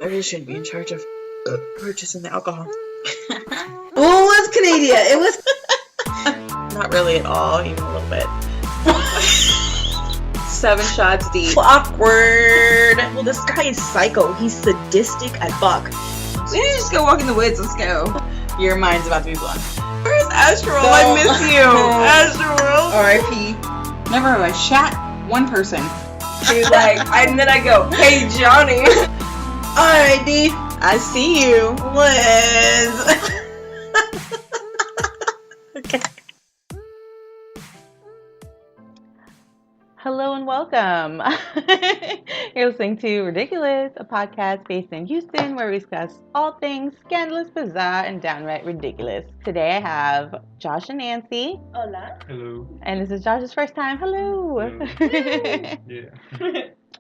Maybe I shouldn't be in charge of purchasing the alcohol. Well, it was Canadian. It was Not really at all, even a little bit. 7 shots deep. awkward. Well, this guy is psycho. He's sadistic as fuck. We need to just go walk in the woods. Let's go. Your mind's about to be blown. Where's Astral? I miss you. Astral. R.I.P. Never have I shot one person. She's like, and then I go, hey, Johnny. Alright, D. I see you. Liz. Okay. Hello and welcome. You're listening to RidicuLiz, a podcast based in Houston where we discuss all things scandalous, bizarre, and downright ridiculous. Today I have Josh and Nancy. Hola. Hello. And this is Josh's first time. Hello. Yeah.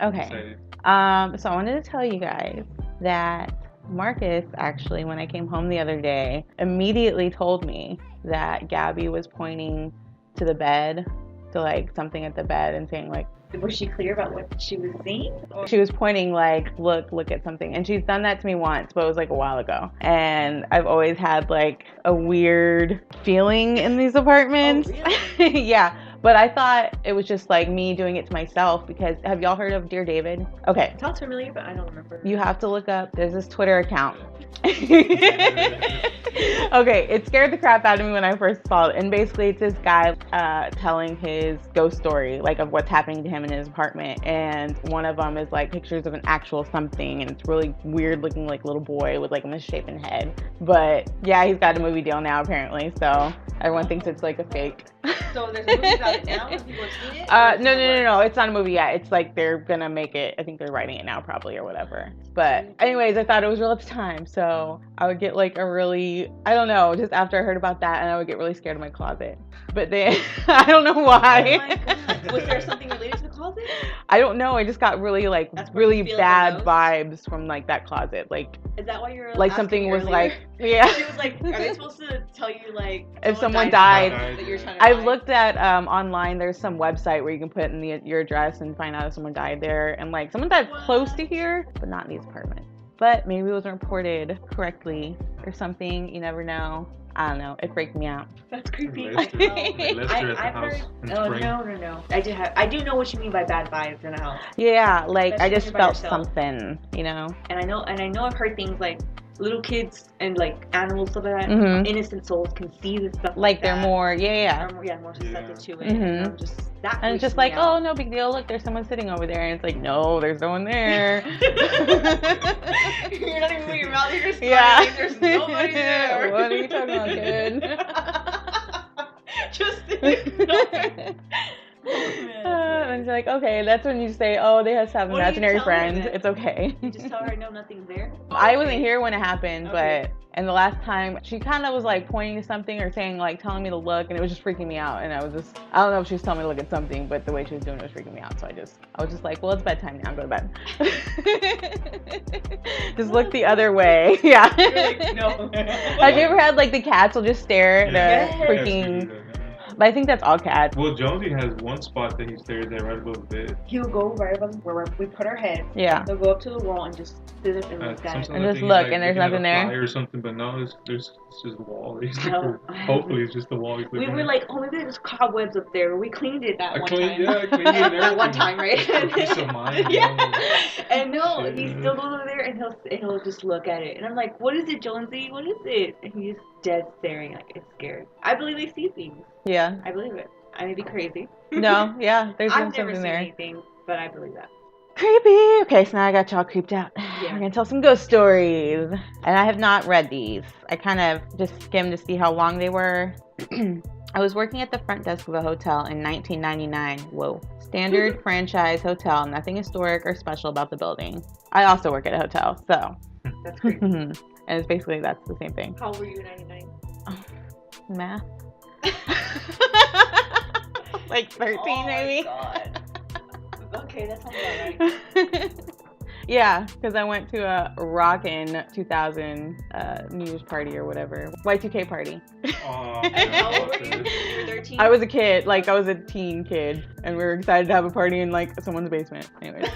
Okay. So I wanted to tell you guys that Marcus actually, when I came home the other day, immediately told me that Gabby was pointing to the bed, to like something at the bed and saying like, was she clear about what she was seeing? she was pointing like, look at something. And she's done that to me once, but it was like a while ago. And I've always had like a weird feeling in these apartments. Oh, really? Yeah. But I thought it was just like me doing it to myself because have y'all heard of Dear David? Okay. It sounds familiar, but I don't remember. You have to look up, there's this Twitter account. Okay, it scared the crap out of me when I first saw it. And basically it's this guy telling his ghost story, like of what's happening to him in his apartment. And one of them is like pictures of an actual something. And it's really weird looking like little boy with like a misshapen head. But yeah, he's got a movie deal now apparently. So everyone thinks it's like a fake. So there's a movie about it now? Have people seen it? No. It's not a movie yet. It's like they're gonna make it. I think they're writing it now probably or whatever. But anyways, I thought it was real at the time. So I would get like a really, I don't know, just after I heard about that and I would get really scared of my closet. But then, I don't know why. Oh my God. Was there something related to the closet? I don't know. I just got really like, That's where really you feel bad the vibes from like that closet. Like Is that why you're like asking something was earlier? like, yeah. She was like, are they supposed to tell you like If someone died died. that you're trying to I've hide? looked at online. There's some website where you can put in your address and find out if someone died there, and like someone died close to here, but not in these apartments. But maybe it wasn't reported correctly or something. You never know. I don't know. It freaked me out. That's creepy. Lester at the I've house heard. in Oh spring. no. I do know what you mean by bad vibes in a house. Yeah, like I Especially just when you're by felt yourself. something, you know. And I know I've heard things like little kids and like animals, stuff like that. Mhm. Innocent souls can see this stuff. Like they're that. more, yeah. Are more susceptible to it. Mhm. And I'm just that. And it's just like, oh, no big deal. Look, there's someone sitting over there, and it's like, no, there's no one there. You're not even moving your mouth. You're just Yeah. smiling. There's nobody there. What are you talking about, kid? Just And it's like, okay, that's when you say, oh, they have to have What are you imaginary telling me friends. then? It's okay. You just tell her no, nothing's there. I wasn't here when it happened, Okay. and the last time she kind of was like pointing to something or saying like telling me to look, and it was just freaking me out. And I don't know if she was telling me to look at something, but the way she was doing it was freaking me out. So I was just like, well, it's bedtime now. Go to bed. Just look the other way. Yeah. You're like, no. Have you ever had like the cats will just stare at the Yes. freaking? But I think that's all cats. Well, Jonesy has one spot that he stares at right above the bed. He'll go right above where we put our head. Yeah. They'll go up to the wall and just sit up and look at it. Sometimes And I just think he's, look, like, and there's looking at nothing a there. flyer or something, but no, it's just the wall. He's No. hopefully it's just the wall. He's We looking were at. like, oh, maybe there's cobwebs up there. We cleaned it that I one cleaned time. it and That one everything. time, right? For peace of mind, Yeah. you know. And no, Shit. he still goes over there and he'll just look at it. And I'm like, what is it, Jonesy? What is it? And he's just dead staring, like it's scared. I believe they see things. Yeah. I believe it. I may be crazy. No. Yeah. There's I've never something seen there. anything, but I believe that. Creepy. Okay, so now I got y'all creeped out. Yeah. We're gonna tell some ghost stories, and I have not read these. I kind of just skimmed to see how long they were. I was working at the front desk of a hotel in 1999. Whoa. Standard franchise hotel, nothing historic or special about the building. I also work at a hotel, so. That's crazy. And it's basically, that's the same thing. How old were you in 99? Math. Like 13 maybe. God. Okay, that sounds about right. Yeah, because I went to a rockin' 2000 New Year's party or whatever. Y2K party. Oh, And how old were you? You were 13? I was a kid, like I was a teen kid, and we were excited to have a party in like someone's basement. Anyways.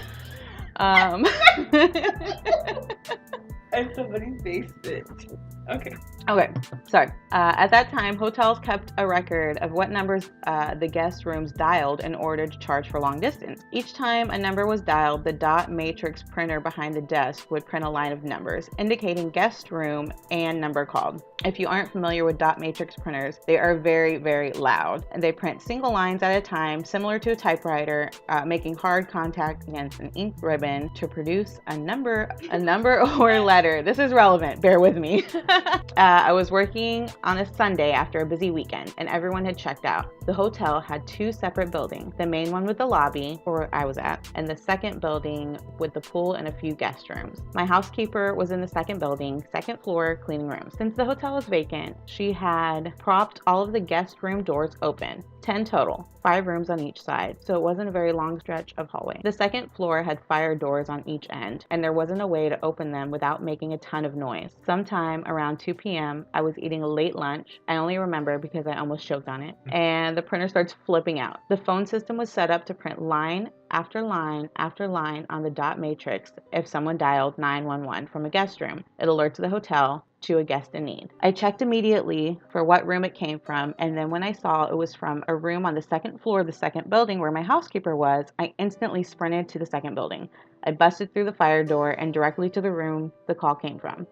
in somebody's basement. Okay. Okay, sorry. At that time, hotels kept a record of what numbers the guest rooms dialed in order to charge for long distance. Each time a number was dialed, the dot matrix printer behind the desk would print a line of numbers, indicating guest room and number called. If you aren't familiar with dot matrix printers, they are very, very loud. And they print single lines at a time, similar to a typewriter, making hard contact against an ink ribbon to produce a number or letter. This is relevant, bear with me. I was working on a Sunday after a busy weekend, and everyone had checked out. The hotel had two separate buildings, the main one with the lobby, where I was at, and the second building with the pool and a few guest rooms. My housekeeper was in the second building, second floor, cleaning rooms. Since the hotel was vacant, she had propped all of the guest room doors open. 10 total, 5 rooms on each side, so it wasn't a very long stretch of hallway. The second floor had fire doors on each end, and there wasn't a way to open them without making a ton of noise. Sometime around 2 p.m., I was eating a late lunch. I only remember because I almost choked on it, and the printer starts flipping out. The phone system was set up to print line after line after line on the dot matrix if someone dialed 911 from a guest room. It alerts the hotel to a guest in need. I checked immediately for what room it came from, and then when I saw it was from a room on the second floor of the second building where my housekeeper was, I instantly sprinted to the second building. I busted through the fire door and directly to the room the call came from.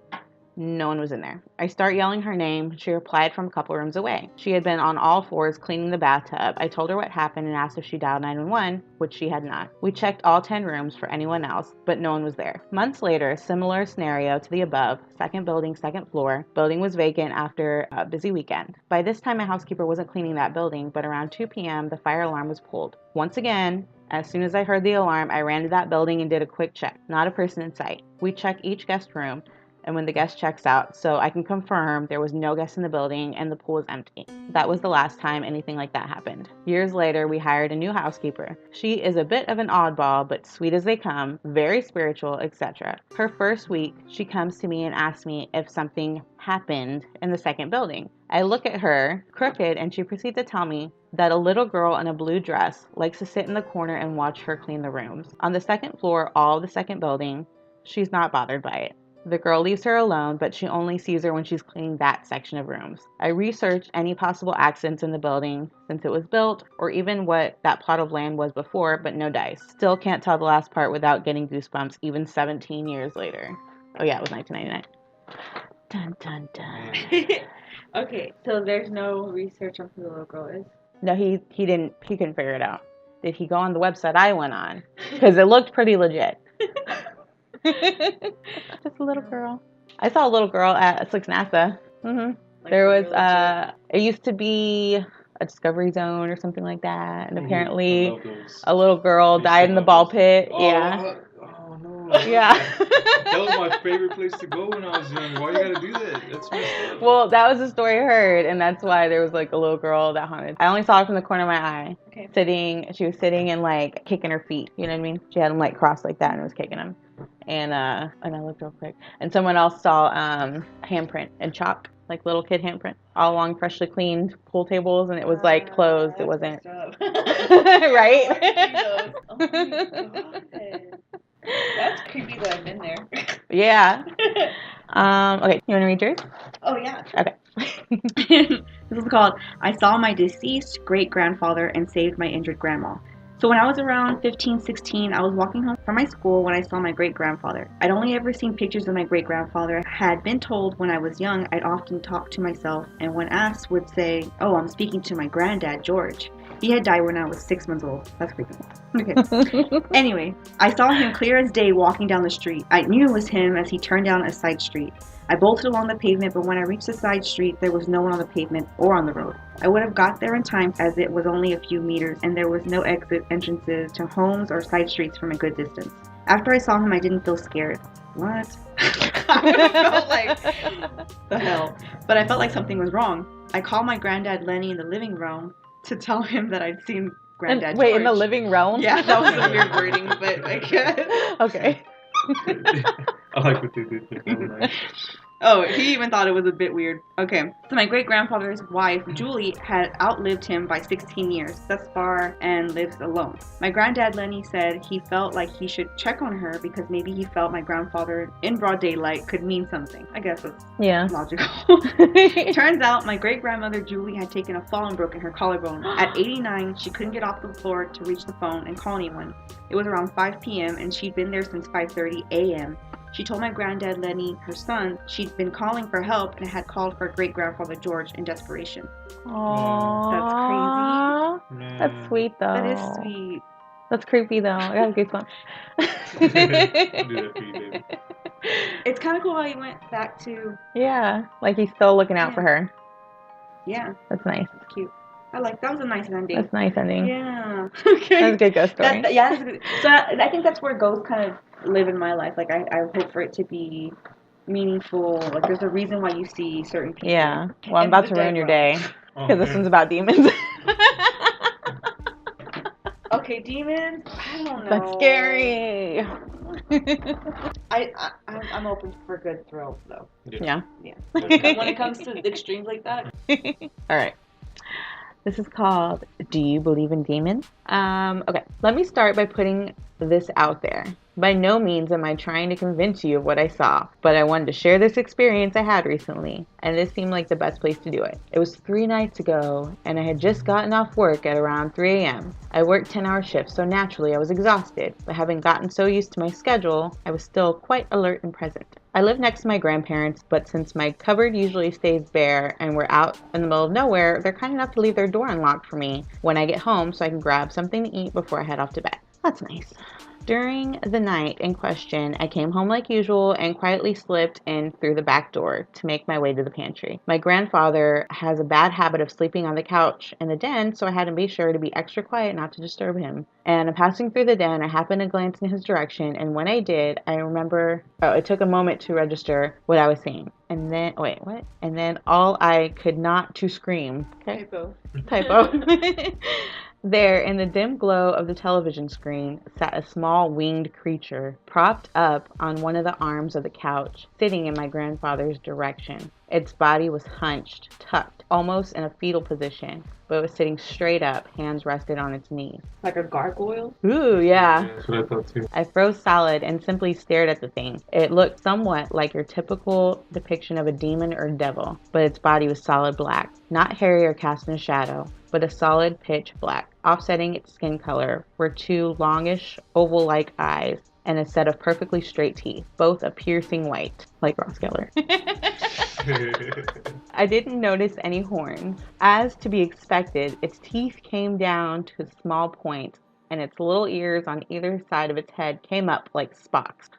No one was in there. I start yelling her name. She replied from a couple rooms away. She had been on all fours cleaning the bathtub. I told her what happened and asked if she dialed 911, which she had not. We checked all 10 rooms for anyone else, but no one was there. Months later, similar scenario to the above, second building, second floor. Building was vacant after a busy weekend. By this time, my housekeeper wasn't cleaning that building, but around 2 p.m., the fire alarm was pulled. Once again, as soon as I heard the alarm, I ran to that building and did a quick check. Not a person in sight. We check each guest room, and when the guest checks out, so I can confirm there was no guest in the building and the pool is empty. That was the last time anything like that happened. Years later, we hired a new housekeeper. She is a bit of an oddball, but sweet as they come, very spiritual, etc. Her first week, she comes to me and asks me if something happened in the second building. I look at her, crooked, and she proceeds to tell me that a little girl in a blue dress likes to sit in the corner and watch her clean the rooms. On the second floor, all of the second building, she's not bothered by it. The girl leaves her alone, but she only sees her when she's cleaning that section of rooms. I researched any possible accidents in the building since it was built, or even what that plot of land was before, but no dice. Still can't tell the last part without getting goosebumps, even 17 years later. Oh yeah, it was 1999. Dun dun dun. Okay, so there's no research on who the little girl is? No, he couldn't figure it out. Did he go on the website I went on? Because it looked pretty legit. Just a little girl. I saw a little girl at Six NASA. Like there was really it used to be a Discovery Zone or something like that, and I apparently love those. a little girl I died in the used to ball love pit. those. Yeah. Oh no. Yeah. That was my favorite place to go when I was young. Why you gotta do that? That's messed up. Well, that was the story I heard, and that's why there was like a little girl that haunted. I only saw her from the corner of my eye. Okay. She was sitting and like kicking her feet. You know what I mean? She had them like crossed like that and was kicking them. And I looked real quick, and someone else saw handprint and chalk, like little kid handprint, all along freshly cleaned pool tables, and it was like closed. It wasn't right. Oh my God. That's creepy that I've been there. Yeah. Okay, you want to read yours? Oh yeah. Okay. This is called I Saw My Deceased Great-Grandfather and Saved My Injured Grandma. So when I was around 15, 16, I was walking home from my school when I saw my great-grandfather. I'd only ever seen pictures of my great-grandfather. Had been told when I was young I'd often talk to myself, and when asked would say, "Oh, I'm speaking to my granddad, George." He had died when I was 6 months old. That's creepy. Okay. Anyway, I saw him clear as day walking down the street. I knew it was him as he turned down a side street. I bolted along the pavement, but when I reached the side street, there was no one on the pavement or on the road. I would have got there in time as it was only a few meters and there was no exit entrances to homes or side streets from a good distance. After I saw him, I didn't feel scared. What? I felt like, the hell? But I felt like something was wrong. I called my granddad Lenny in the living room to tell him that I'd seen Granddad Wait, George. in the living realm? Yeah, that was a weird wording, but I guess. Okay. I like what they did there. That was nice. Oh, he even thought it was a bit weird. Okay, so my great-grandfather's wife, Julie, had outlived him by 16 years, thus far, and lives alone. My granddad, Lenny, said he felt like he should check on her because maybe he felt my grandfather in broad daylight could mean something. I guess that's logical. Turns out my great-grandmother, Julie, had taken a fall and broken her collarbone. At 89, she couldn't get off the floor to reach the phone and call anyone. It was around 5 p.m. and she'd been there since 5:30 a.m. She told my granddad, Lenny, her son, she'd been calling for help and had called for great-grandfather George in desperation. Aww. That's crazy. Man. That's sweet, though. That is sweet. That's creepy, though. I got goosebumps. I'll do that for you, baby. It's kind of cool how he went back to... Yeah, like he's still looking out for her. Yeah. That's nice. That's cute. That was a nice ending. That's a nice ending. Yeah. Okay. That's a good ghost story. That's good. So I think that's where ghosts kind of live in my life. Like I hope for it to be meaningful. Like there's a reason why you see certain people. Yeah. Well, I'm And about the to ruin dead your ones. day Oh, because this man. one's about demons. Okay, demons. I don't know. That's scary. I'm open for good thrills though. Yeah. Yeah. When it comes to extremes like that. All right. This is called Do You Believe in Demons? Okay, let me start by putting this out there. By no means am I trying to convince you of what I saw, but I wanted to share this experience I had recently, and this seemed like the best place to do it. It was 3 nights ago, and I had just gotten off work at around 3 a.m. I worked 10-hour shifts, so naturally I was exhausted, but having gotten so used to my schedule, I was still quite alert and present. I live next to my grandparents, but since my cupboard usually stays bare and we're out in the middle of nowhere, they're kind enough to leave their door unlocked for me when I get home so I can grab something to eat before I head off to bed. That's nice. During the night in question, I came home like usual and quietly slipped in through the back door to make my way to the pantry. My grandfather has a bad habit of sleeping on the couch in the den, so I had to be sure to be extra quiet not to disturb him. And passing through the den, I happened to glance in his direction, and when I did, I remember, it took a moment to register what I was seeing. And then, wait, what? And then all I could not to scream. Okay. Typo. There, in the dim glow of the television screen, sat a small winged creature, propped up on one of the arms of the couch, sitting in my grandfather's direction. Its body was hunched, tucked, almost in a fetal position, but it was sitting straight up, hands rested on its knees. Like a gargoyle? Ooh, yeah. That's what I thought too. I froze solid and simply stared at the thing. It looked somewhat like your typical depiction of a demon or devil, but its body was solid black, not hairy or cast in shadow, but a solid pitch black. Offsetting its skin color were 2 longish, oval-like eyes and a set of perfectly straight teeth, both a piercing white, like Ross Geller. I didn't notice any horns. As to be expected, its teeth came down to a small point, and its little ears on either side of its head came up like spokes.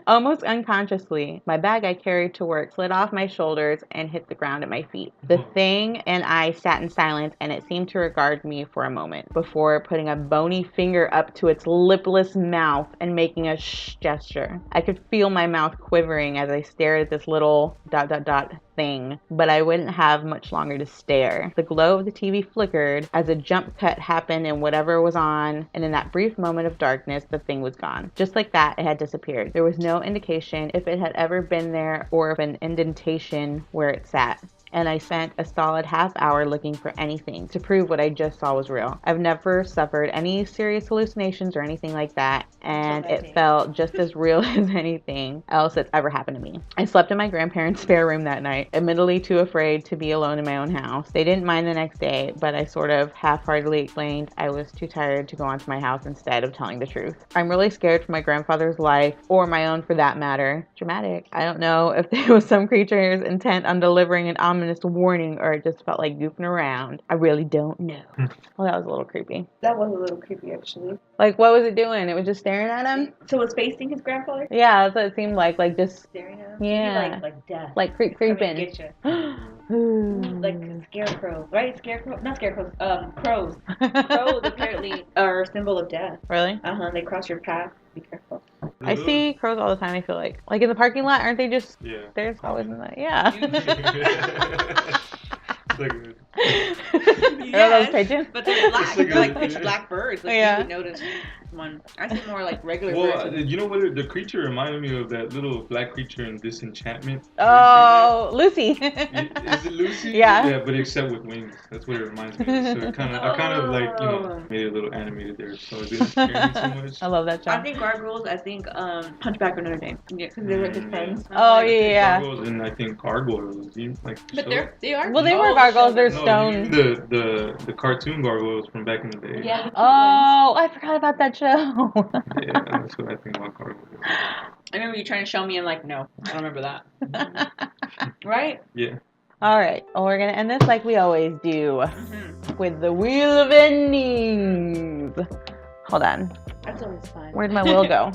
Almost unconsciously, my bag I carried to work slid off my shoulders and hit the ground at my feet. The thing and I sat in silence, and it seemed to regard me for a moment before putting a bony finger up to its lipless mouth and making a shh gesture. I could feel my mouth quivering as I stared at this little ... thing, but I wouldn't have much longer to stare. The glow of the TV flickered as a jump cut happened in whatever was on, and in that brief moment of darkness, the thing was gone. Just like that, it had disappeared. There was no indication if it had ever been there or of an indentation where it sat. And I spent a solid half hour looking for anything to prove what I just saw was real. I've never suffered any serious hallucinations or anything like that, and it felt just as real as anything else that's ever happened to me. I slept in my grandparents' spare room that night, admittedly too afraid to be alone in my own house. They didn't mind the next day, but I sort of half-heartedly explained I was too tired to go onto my house instead of telling the truth. I'm really scared for my grandfather's life, or my own for that matter. Dramatic. I don't know if there was some creature's intent on delivering an ominous warning, or it just felt like goofing around. I really don't know. Well, that was a little creepy. That was a little creepy, actually. Like, what was it doing? It was just staring at him? So it was facing his grandfather? Yeah, that's what it seemed like just Staring at him? Yeah. Maybe like death. like Coming to creeping. get you. Ooh. Like scarecrows, right? Scarecrows, not scarecrows, crows. Crows apparently are a symbol of death. Really? They cross your path. Be careful. I see crows all the time, I feel like. Like in the parking lot, aren't they just... Yeah. There's always in that. Yeah. It's like, Are those pigeons? But they're black. It's like They're like a- pitch black birds. Like Yeah. you would notice. one. I see more like regular Well, versions. you know what? The creature reminded me of that little black creature in Disenchantment. Oh, Lucy. Is it Lucy? Yeah. Yeah, but except with wings. That's what it reminds me of. So I kind of like, you know, made it a little animated there, so it didn't scare me too much. I love that show. I think Gargoyles. I think Hunchback of Notre Dame. Yeah, because they were his friends. Oh yeah. Gargoyles and I think Gargoyles. Like, But so. they are. Well, they were gargoyles. They're No, stone. you mean the cartoon Gargoyles from back in the day. Yeah. The cute ones. Oh, I forgot about that show. Yeah, that's what I think about Gargoyles. I remember you trying to show me and like, no, I don't remember that. Right? Yeah. All right. Well, we're gonna end this like we always do with the wheel of endings. Hold on. That's always fun. Where'd my wheel go?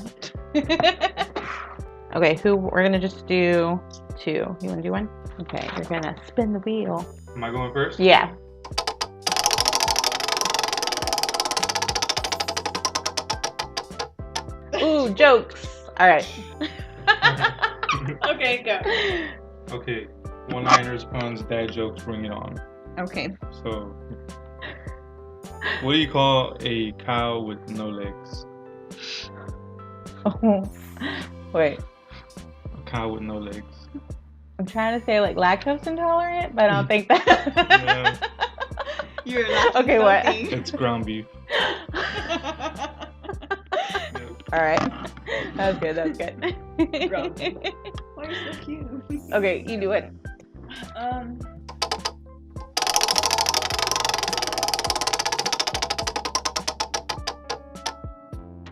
Okay. We're gonna just do 2. You wanna do 1? Okay. You're gonna spin the wheel. Am I going first? Yeah. Ooh, jokes. All right. Okay, go. Okay. One-liners, puns, dad jokes, bring it on. Okay. So, what do you call a cow with no legs? Oh, wait. A cow with no legs. I'm trying to say like lactose intolerant, but I don't think that. Yeah. You're laughing. Okay, what? It's ground beef. All right. That was good. Gross. Why are you so cute? Okay, you do it.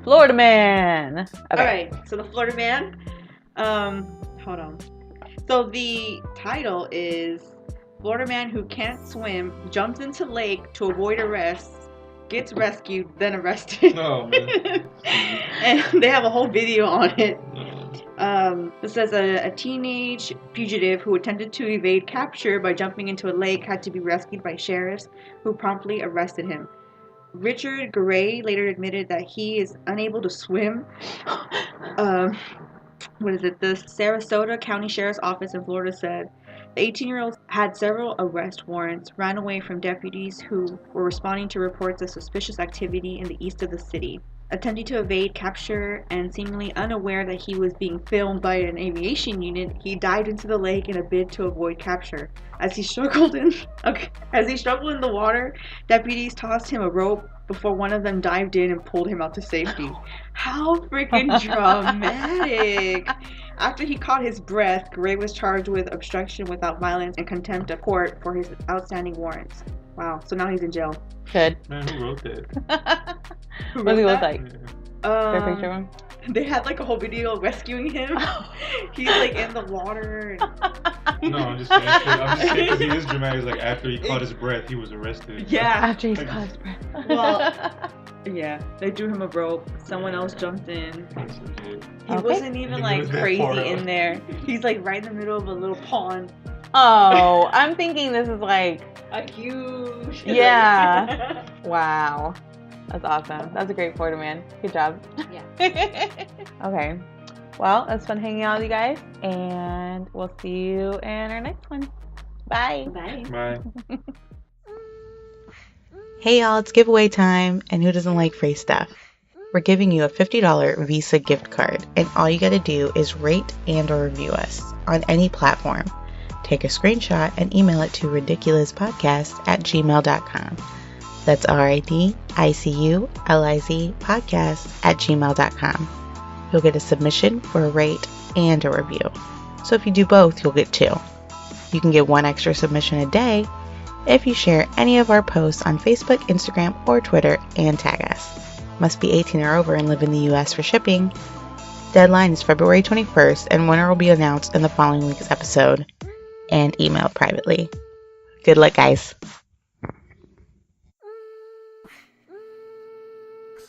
Florida Man. Okay. Alright, so the Florida Man. Hold on. So the title is Florida Man who can't swim jumps into lake to avoid arrest, gets rescued, then arrested. No, man. And they have a whole video on it. It says a teenage fugitive who attempted to evade capture by jumping into a lake had to be rescued by sheriffs who promptly arrested him. Richard Gray later admitted that he is unable to swim. What is it? The Sarasota County Sheriff's Office in Florida said the 18-year-old had several arrest warrants, ran away from deputies who were responding to reports of suspicious activity in the east of the city. Attempting to evade capture and seemingly unaware that he was being filmed by an aviation unit, he dived into the lake in a bid to avoid capture. As he struggled in the water, deputies tossed him a rope before one of them dived in and pulled him out to safety. How freaking dramatic! After he caught his breath, Gray was charged with obstruction without violence and contempt of court for his outstanding warrants. Wow, so now he's in jail. Good. Man, who wrote that? What does he look like? Is Yeah. there a picture of him? They had like a whole video rescuing him. He's like in the water. No, I'm just saying because he is dramatic. Like after he caught his breath, he was arrested. Yeah. After he's caught his breath. Well, yeah. They drew him a rope. Someone else jumped in. He Okay. wasn't even He like was that crazy far out. in there. He's like right in the middle of a little pond. Oh, I'm thinking this is like, A huge. Yeah. wow. That's awesome. That's a great Florida Man. Good job. Yeah. Okay. Well, it was fun hanging out with you guys, and we'll see you in our next one. Bye. Bye. Bye. Hey y'all, it's giveaway time, and who doesn't like free stuff? We're giving you a $50 Visa gift card, and all you gotta do is rate and or review us on any platform. Take a screenshot and email it to RidicuLizPodcast@gmail.com. That's RIDICULIZ podcast@gmail.com. You'll get a submission for a rate and a review. So if you do both, you'll get 2. You can get 1 extra submission a day if you share any of our posts on Facebook, Instagram, or Twitter and tag us. Must be 18 or over and live in the US for shipping. Deadline is February 21st, and winner will be announced in the following week's episode and emailed privately. Good luck, guys.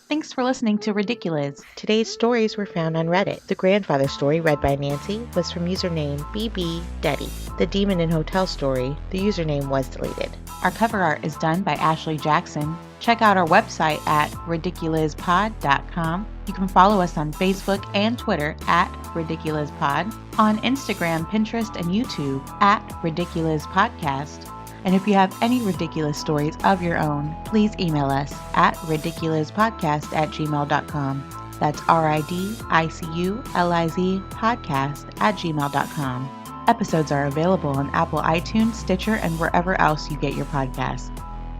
Thanks for listening to RidicuLiz. Today's stories were found on Reddit. The grandfather story, read by Nancy, was from username BBDeddy. The Demon in Hotel story, the username was deleted. Our cover art is done by Ashley Jackson. Check out our website at RidicuLizPod.com. You can follow us on Facebook and Twitter at RidicuLizPod, on Instagram, Pinterest, and YouTube at RidicuLizPodcast. And if you have any ridiculous stories of your own, please email us at RidicuLizPodcast@gmail.com. That's RidicuLiz podcast@gmail.com. Episodes are available on Apple iTunes, Stitcher, and wherever else you get your podcasts.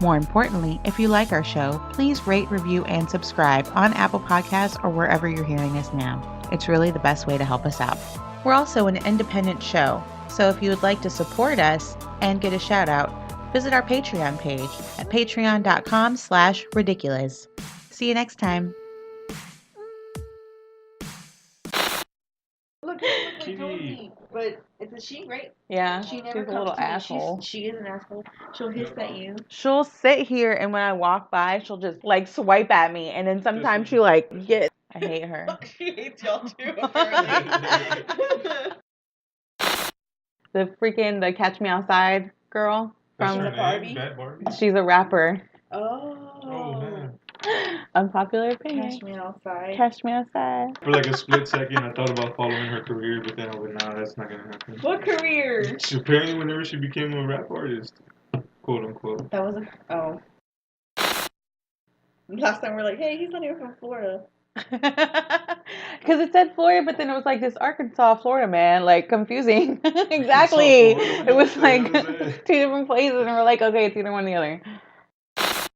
More importantly, if you like our show, please rate, review, and subscribe on Apple Podcasts or wherever you're hearing us now. It's really the best way to help us out. We're also an independent show, so if you would like to support us and get a shout out, visit our Patreon page at patreon.com/RidicuLiz. See you next time. Look Kitty. Jonesy. But it's a she, right? Yeah, She she's never a comes little to me. asshole. She is an asshole. She'll hiss at you. She'll sit here, and when I walk by, she'll just like swipe at me, and then sometimes she like get. I hate her. She hates y'all too, apparently. The Catch Me Outside girl That's from her the name? Barbie? Bad Barbie? she's a rapper. Oh, man. Unpopular opinion. Catch me outside. Catch Me Outside. For like a split second, I thought about following her career, but then I was like, nah, that's not gonna happen. What career? She, apparently, whenever she became a rap artist, quote unquote. That was oh. Last time we're like, hey, he's not even from Florida. Because it said Florida, but then it was like this Arkansas, Florida man, like confusing. Exactly. Florida? It was like What the hell is that? two different places, and we're like, okay, it's either one or the other.